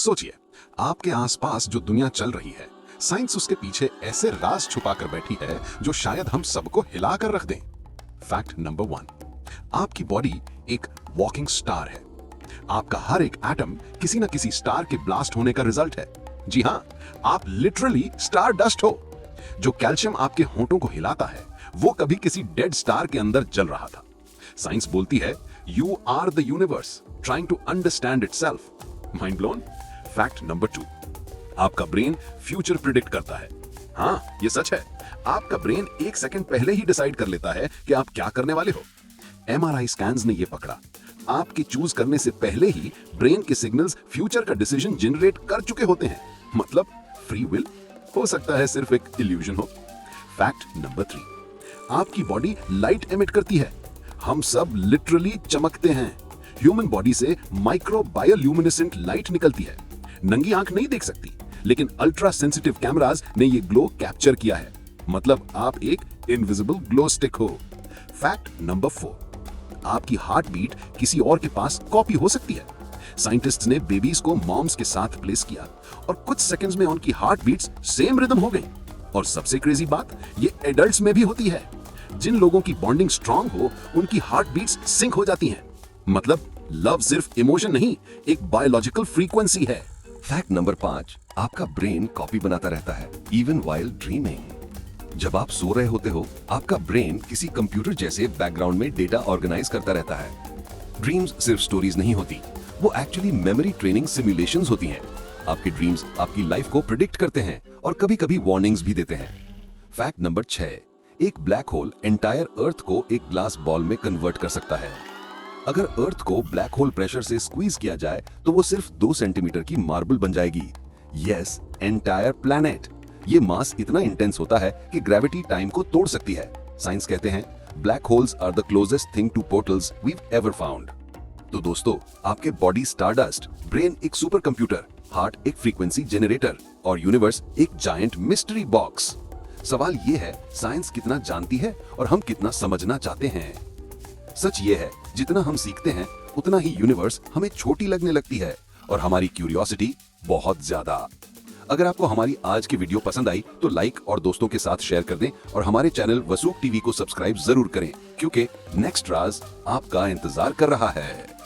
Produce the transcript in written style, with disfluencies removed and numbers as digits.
सोचिए, आपके आसपास जो दुनिया चल रही है, साइंस उसके पीछे ऐसे राज छुपा कर बैठी है जो शायद हम सबको हिला कर रख दें। फैक्ट नंबर 1, आपकी बॉडी एक वॉकिंग स्टार है। आपका हर एक एटम किसी न किसी स्टार के ब्लास्ट होने का रिजल्ट है। जी हाँ, आप लिटरली स्टार डस्ट हो। जो कैल्शियम आपके होंठों को हिलाता है, वो कभी किसी डेड स्टार के अंदर जल रहा था। साइंस बोलती है, you are the universe trying to understand itself. Mind blown. Fact number 2, आपका ब्रेन फ्यूचर प्रिडिक्ट करता है। हाँ, ये सच है। आपका ब्रेन 1 सेकंड पहले ही डिसाइड कर लेता है कि आप क्या करने वाले हो। MRI स्कैन्स ने ये पकड़ा, आपके चूज करने से पहले ही ब्रेन के सिग्नल्स फ्यूचर का डिसीजन जनरेट कर चुके होते हैं। मतलब फ्री विल हो सकता है सिर्फ एक इल्यूजन हो। फैक्ट नंबर 3, आपकी बॉडी लाइट एमिट करती है। हम सब लिटरली चमकते हैं। ह्यूमन बॉडी से माइक्रो बायोल्यूमिनेसेंट लाइट निकलती है। नंगी आंख नहीं देख सकती, लेकिन अल्ट्रा सेंसिटिव कैमरास ने ये ग्लो कैप्चर किया है। मतलब आप एक इनविजिबल ग्लो स्टिक हो। फैक्ट नंबर 4, आपकी हार्ट बीट किसी और के पास कॉपी हो सकती है। साइंटिस्ट्स ने बेबीज को मॉम्स के साथ प्लेस किया और कुछ सेकंड्स में उनकी हार्ट बीट्स सेम रिदम हो गई। और सबसे क्रेजी बात, ये एडल्ट्स में भी होती है। जिन लोगों की बॉन्डिंग स्ट्रांग हो, उनकी हार्ट बीट्स सिंक हो जाती हैं। मतलब लव सिर्फ इमोशन नहीं, एक बायोलॉजिकल फ्रीक्वेंसी है। फैक्ट नंबर 5, आपका ब्रेन कॉपी बनाता रहता है इवन व्हाइल ड्रीमिंग। जब आप सो रहे होते हो, आपका ब्रेन किसी कंप्यूटर जैसे बैकग्राउंड में डेटा ऑर्गेनाइज करता रहता है। ड्रीम्स सिर्फ स्टोरीज नहीं होती, वो एक्चुअली मेमोरी ट्रेनिंग सिमुलेशंस होती हैं। आपके ड्रीम्स आपकी लाइफ को प्रिडिक्ट करते हैं और कभी-कभी वार्निंग्स भी देते हैं। फैक्ट नंबर 6, एक ब्लैक होल एंटायर अर्थ को एक ग्लास बॉल में कन्वर्ट कर सकता है। अगर अर्थ को ब्लैक होल प्रेशर से स्क्वीज किया जाए तो वो सिर्फ 2 सेंटीमीटर की मार्बल बन जाएगी। Yes, entire planet. ये मास इतना इंटेंस होता है कि ग्रेविटी टाइम को तोड़ सकती है। साइंस कहते हैं, black holes are the closest thing to portals we've ever found. तो दोस्तों, आपके बॉडी स्टारडस्ट, ब्रेन एक सुपर कंप्यूटर, हार्ट एक फ्रीक्वेंसी जनरेटर और यूनिवर्स एक जायंट मिस्ट्री बॉक्स। सवाल ये है, साइंस कितना जानती है और हम कितना समझना चाहते हैं। सच ये है, जितना हम सीखते हैं उतना ही यूनिवर्स हमें छोटी लगने लगती है और हमारी क्यूरियोसिटी बहुत ज्यादा। अगर आपको हमारी आज की वीडियो पसंद आई तो लाइक और दोस्तों के साथ शेयर कर दें और हमारे चैनल वसूख टीवी को सब्सक्राइब जरूर करें, क्योंकि नेक्स्ट राज आपका इंतजार कर रहा है।